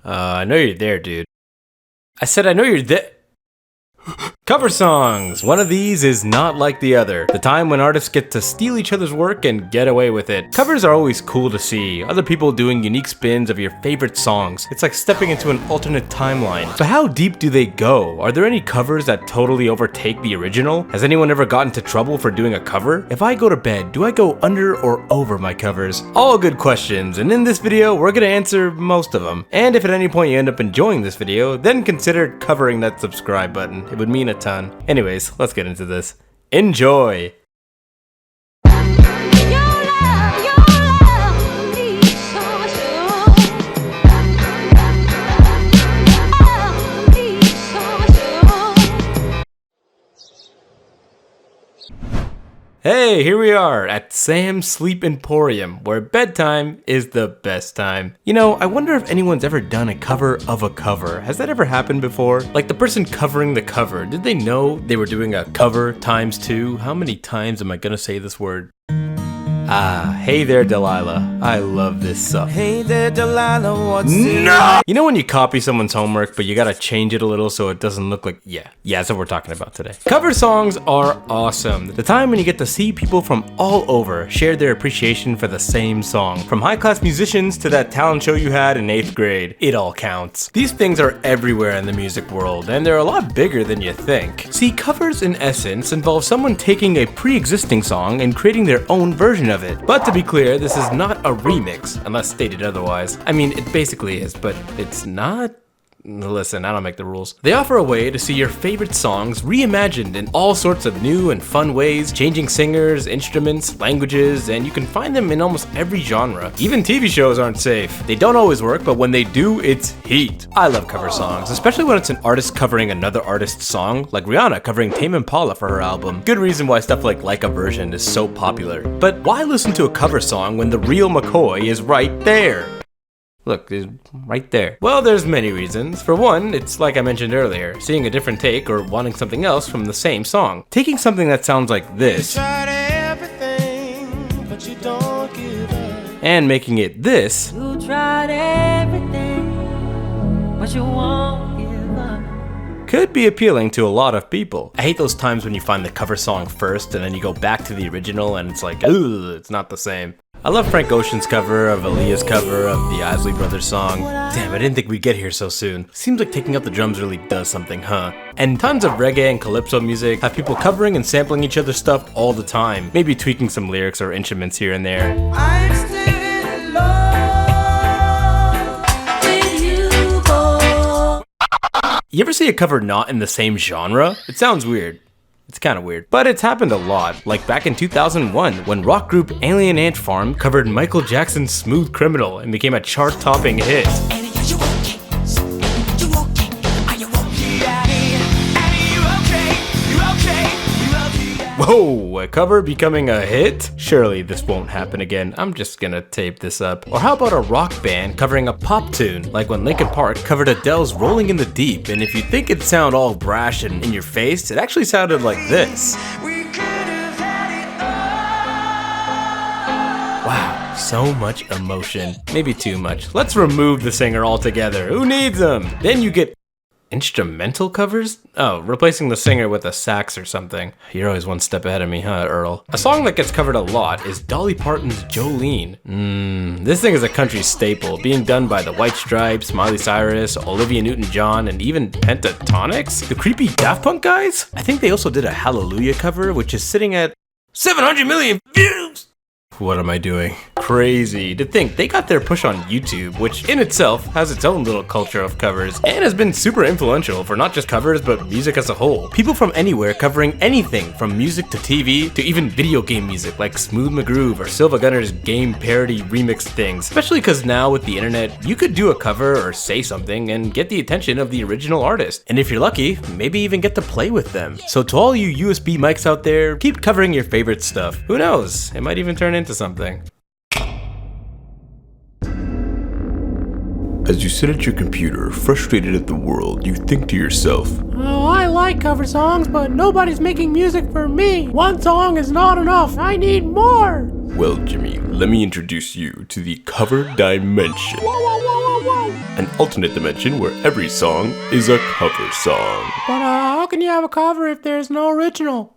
I know you're there, dude. I said I know you're there. Cover songs! One of these is not like the other. The time when artists get to steal each other's work and get away with it. Covers are always cool to see. Other people doing unique spins of your favorite songs. It's like stepping into an alternate timeline. But how deep do they go? Are there any covers that totally overtake the original? Has anyone ever gotten into trouble for doing a cover? If I go to bed, do I go under or over my covers? All good questions, and in this video, we're gonna answer most of them. And if at any point you end up enjoying this video, then consider covering that subscribe button. It would mean a ton. Anyways, let's get into this. Enjoy! Hey, here we are at Sam's Sleep Emporium, where bedtime is the best time. You know, I wonder if anyone's ever done a cover of a cover. Has that ever happened before? Like the person covering the cover, did they know they were doing a cover times 2? How many times am I gonna say this word? Hey there, Delilah. I love this song. Hey there, Delilah, what's No! You know when you copy someone's homework, but you gotta change it a little so it doesn't look like, yeah, that's what we're talking about today. Cover songs are awesome. The time when you get to see people from all over share their appreciation for the same song. From high-class musicians to that talent show you had in 8th grade. It all counts. These things are everywhere in the music world, and they're a lot bigger than you think. See, covers in essence involve someone taking a pre-existing song and creating their own version of it. But to be clear, this is not a remix, unless stated otherwise. I mean, it basically is, but it's not? Listen, I don't make the rules. They offer a way to see your favorite songs reimagined in all sorts of new and fun ways, changing singers, instruments, languages, and you can find them in almost every genre. Even TV shows aren't safe. They don't always work, but when they do, it's heat. I love cover songs, especially when it's an artist covering another artist's song, like Rihanna covering Tame Impala for her album. Good reason why stuff like a Version is so popular. But why listen to a cover song when the real McCoy is right there? Look, it's right there. Well, there's many reasons. For one, it's like I mentioned earlier, seeing a different take or wanting something else from the same song. Taking something that sounds like this and making it this you tried everything, but you won't give up. Could be appealing to a lot of people. I hate those times when you find the cover song first and then you go back to the original and it's like, ugh, it's not the same. I love Frank Ocean's cover of Aaliyah's cover of the Isley Brothers song. Damn, I didn't think we'd get here so soon. Seems like taking out the drums really does something, huh? And tons of reggae and calypso music have people covering and sampling each other's stuff all the time. Maybe tweaking some lyrics or instruments here and there. I'm still in love with you, boy. You ever see a cover not in the same genre? It sounds weird. It's kind of weird, but it's happened a lot, like back in 2001 when rock group Alien Ant Farm covered Michael Jackson's Smooth Criminal and became a chart-topping hit. Whoa, a cover becoming a hit? Surely this won't happen again. I'm just gonna tape this up. Or how about a rock band covering a pop tune, like when Linkin Park covered Adele's Rolling in the Deep, and if you think it'd sound all brash and in your face, it actually sounded like this. Wow, so much emotion. Maybe too much. Let's remove the singer altogether. Who needs them? Then you get instrumental covers? Oh, replacing the singer with a sax or something. You're always one step ahead of me, huh, Earl? A song that gets covered a lot is Dolly Parton's Jolene. This thing is a country staple, being done by the White Stripes, Miley Cyrus, Olivia Newton-John, and even Pentatonix? The creepy Daft Punk guys? I think they also did a Hallelujah cover, which is sitting at 700 million views! What am I doing? Crazy to think they got their push on YouTube, which in itself has its own little culture of covers and has been super influential for not just covers but music as a whole. People from anywhere covering anything from music to TV to even video game music like Smooth McGroove or Silva Gunner's game parody remix things. Especially because now with the internet, you could do a cover or say something and get the attention of the original artist. And if you're lucky, maybe even get to play with them. So to all you USB mics out there, keep covering your favorite stuff. Who knows? It might even turn into something. As you sit at your computer, frustrated at the world, you think to yourself, "Oh, I like cover songs, but nobody's making music for me. One song is not enough. I need more." Well, Jimmy, let me introduce you to the cover dimension. Whoa, whoa, whoa, whoa, whoa. an alternate dimension where every song is a cover song. But how can you have a cover if there's no original?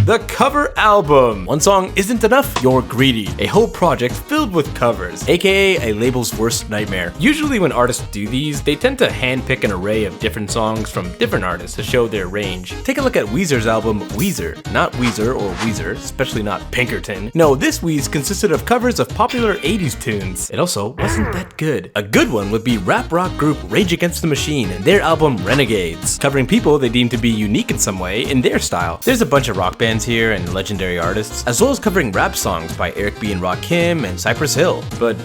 The cover album. One song isn't enough, you're greedy. A whole project filled with covers, aka a label's worst nightmare. Usually when artists do these, they tend to handpick an array of different songs from different artists to show their range. Take a look at Weezer's album Weezer. Not Weezer or Weezer, especially not Pinkerton. No, this Weez consisted of covers of popular 80s tunes. It also wasn't that good. A good one would be rap rock group Rage Against the Machine and their album Renegades, covering people they deem to be unique in some way in their style. There's a bunch of rock bands here and legendary artists, as well as covering rap songs by Eric B. and Rakim and Cypress Hill. But,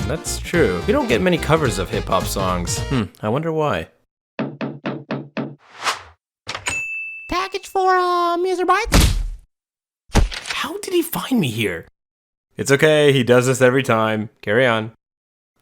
that's true. We don't get many covers of hip-hop songs. I wonder why. Package for, Mr. Bites? How did he find me here? It's okay, he does this every time. Carry on.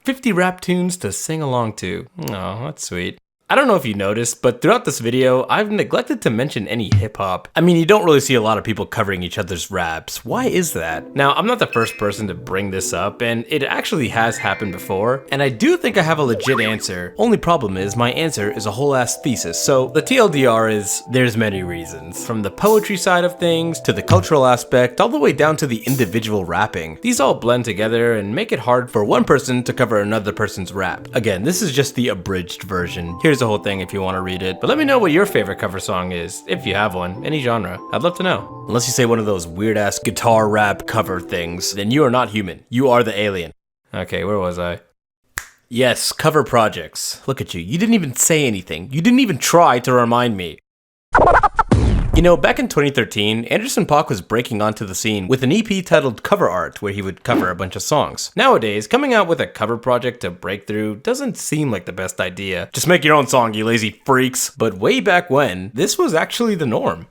50 rap tunes to sing along to. Oh, that's sweet. I don't know if you noticed, but throughout this video, I've neglected to mention any hip-hop. I mean, you don't really see a lot of people covering each other's raps. Why is that? Now, I'm not the first person to bring this up, and it actually has happened before, and I do think I have a legit answer. Only problem is, my answer is a whole ass thesis, so the TLDR is, there's many reasons. From the poetry side of things, to the cultural aspect, all the way down to the individual rapping. These all blend together and make it hard for one person to cover another person's rap. Again, this is just the abridged version. Here's the whole thing if you want to read it, but let me know what your favorite cover song is, if you have one, any genre. I'd love to know. Unless you say one of those weird ass guitar rap cover things, then you are not human. You are the alien. Okay, where was I? Yes, cover projects. Look at you. You didn't even say anything. You didn't even try to remind me. You know, back in 2013, Anderson .Paak was breaking onto the scene with an EP titled Cover Art, where he would cover a bunch of songs. Nowadays, coming out with a cover project to break through doesn't seem like the best idea. Just make your own song, you lazy freaks. But way back when, this was actually the norm.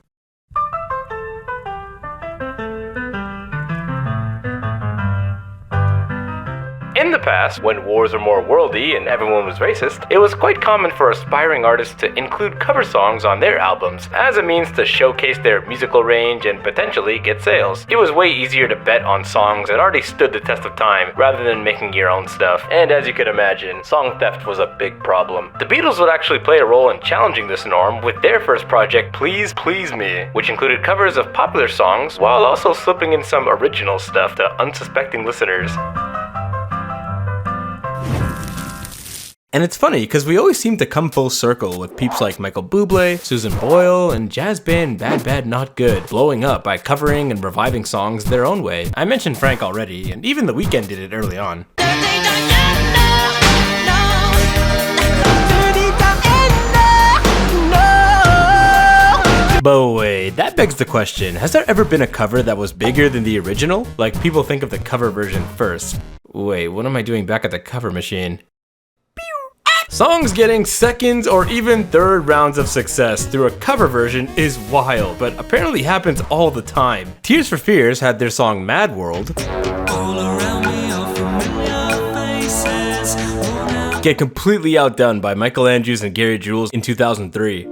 In the past, when wars were more worldly and everyone was racist, it was quite common for aspiring artists to include cover songs on their albums as a means to showcase their musical range and potentially get sales. It was way easier to bet on songs that already stood the test of time rather than making your own stuff. And as you can imagine, song theft was a big problem. The Beatles would actually play a role in challenging this norm with their first project, Please Please Me, which included covers of popular songs while also slipping in some original stuff to unsuspecting listeners. And it's funny, because we always seem to come full circle with peeps like Michael Bublé, Susan Boyle, and jazz band Bad Bad Not Good blowing up by covering and reviving songs their own way. I mentioned Frank already, and even The Weeknd did it early on. But wait, that begs the question, has there ever been a cover that was bigger than the original? Like, people think of the cover version first. Wait, what am I doing back at the cover machine? Songs getting second or even third rounds of success through a cover version is wild, but apparently happens all the time. Tears for Fears had their song Mad World get completely outdone by Michael Andrews and Gary Jules in 2003.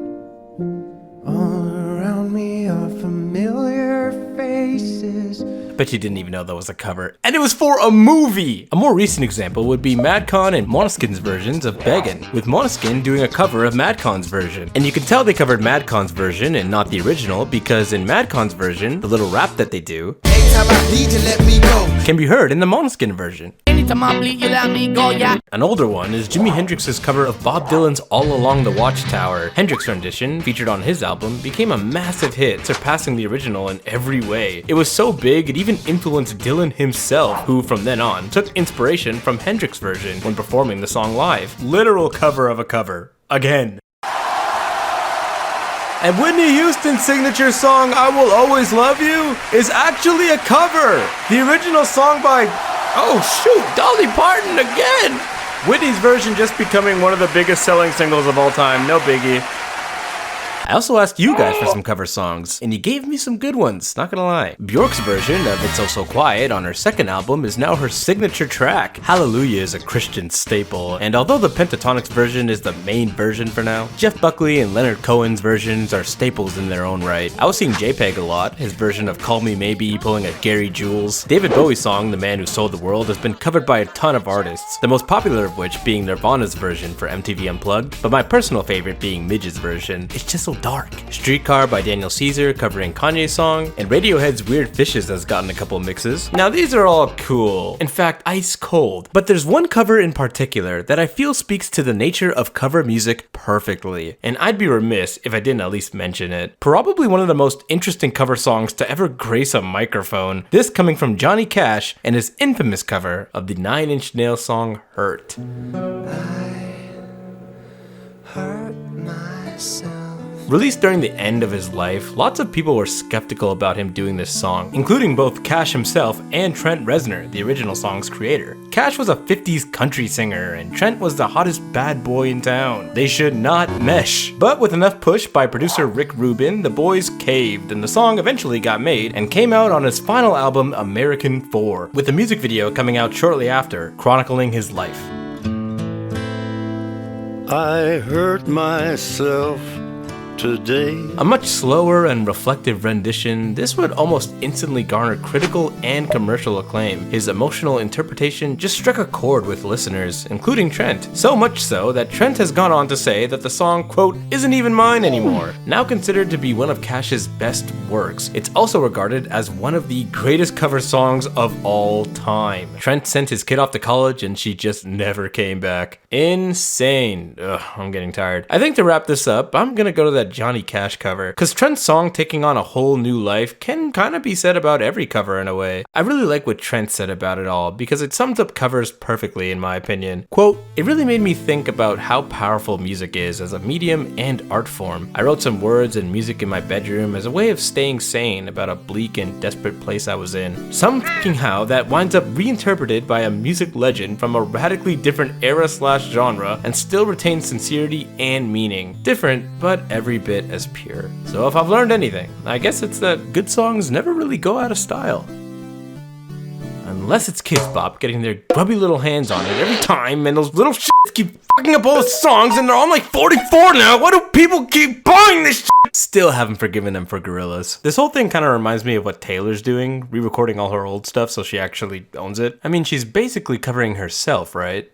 Bet you didn't even know that was a cover. And it was for a movie! A more recent example would be Madcon and Måneskin's versions of Beggin', with Måneskin doing a cover of Madcon's version. And you can tell they covered Madcon's version and not the original because in Madcon's version, the little rap that they do can be heard in the Måneskin version. An older one is Jimi Hendrix's cover of Bob Dylan's All Along the Watchtower. Hendrix rendition, featured on his album, became a massive hit, surpassing the original in every way. It was so big, it even influenced Dylan himself, who from then on took inspiration from Hendrix's version when performing the song live. Literal cover of a cover. Again. And Whitney Houston's signature song, I Will Always Love You, is actually a cover. The original song by, oh shoot, Dolly Parton again. Whitney's version just becoming one of the biggest selling singles of all time, no biggie. I also asked you guys for some cover songs, and you gave me some good ones, not gonna lie. Bjork's version of It's Oh So Quiet on her second album is now her signature track. Hallelujah is a Christian staple, and although the Pentatonix version is the main version for now, Jeff Buckley and Leonard Cohen's versions are staples in their own right. I was seeing JPEG a lot, his version of Call Me Maybe pulling a Gary Jules. David Bowie's song, The Man Who Sold the World, has been covered by a ton of artists, the most popular of which being Nirvana's version for MTV Unplugged, but my personal favorite being Midge's version. It's just so dark. Streetcar by Daniel Caesar covering Kanye's song, and Radiohead's Weird Fishes has gotten a couple mixes. Now these are all cool, in fact ice cold, but there's one cover in particular that I feel speaks to the nature of cover music perfectly, and I'd be remiss if I didn't at least mention it. Probably one of the most interesting cover songs to ever grace a microphone, this coming from Johnny Cash and his infamous cover of the Nine Inch Nails song Hurt. Hurt myself. Released during the end of his life, lots of people were skeptical about him doing this song, including both Cash himself and Trent Reznor, the original song's creator. Cash was a 50s country singer, and Trent was the hottest bad boy in town. They should not mesh. But with enough push by producer Rick Rubin, the boys caved, and the song eventually got made and came out on his final album, American 4, with a music video coming out shortly after, chronicling his life. I hurt myself today. A much slower and reflective rendition, this would almost instantly garner critical and commercial acclaim. His emotional interpretation just struck a chord with listeners, including Trent. So much so that Trent has gone on to say that the song, quote, isn't even mine anymore. Now considered to be one of Cash's best works, it's also regarded as one of the greatest cover songs of all time. Trent sent his kid off to college and she just never came back. Insane. Ugh, I'm getting tired. I think to wrap this up, I'm gonna go to that Johnny Cash cover, cause Trent's song taking on a whole new life can kind of be said about every cover in a way. I really like what Trent said about it all because it sums up covers perfectly in my opinion. Quote, it really made me think about how powerful music is as a medium and art form. I wrote some words and music in my bedroom as a way of staying sane about a bleak and desperate place I was in. Some thinking how that winds up reinterpreted by a music legend from a radically different era/genre and still retains sincerity and meaning. Different, but every bit as pure. So if I've learned anything, I guess it's that good songs never really go out of style. Unless it's Kids Bop getting their grubby little hands on it every time, and those little shits keep fucking up all the songs, and they're all like 44 now. Why do people keep buying this shit? Still haven't forgiven them for Gorillaz. This whole thing kind of reminds me of what Taylor's doing, re-recording all her old stuff so she actually owns it. I mean, she's basically covering herself, right?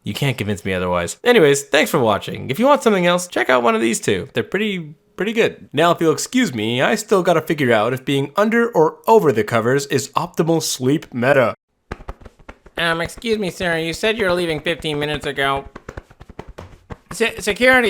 You can't convince me otherwise. Anyways, thanks for watching. If you want something else, check out one of these two. They're pretty good. Now, if you'll excuse me, I still gotta figure out if being under or over the covers is optimal sleep meta. Excuse me, sir. You said you were leaving 15 minutes ago. Security.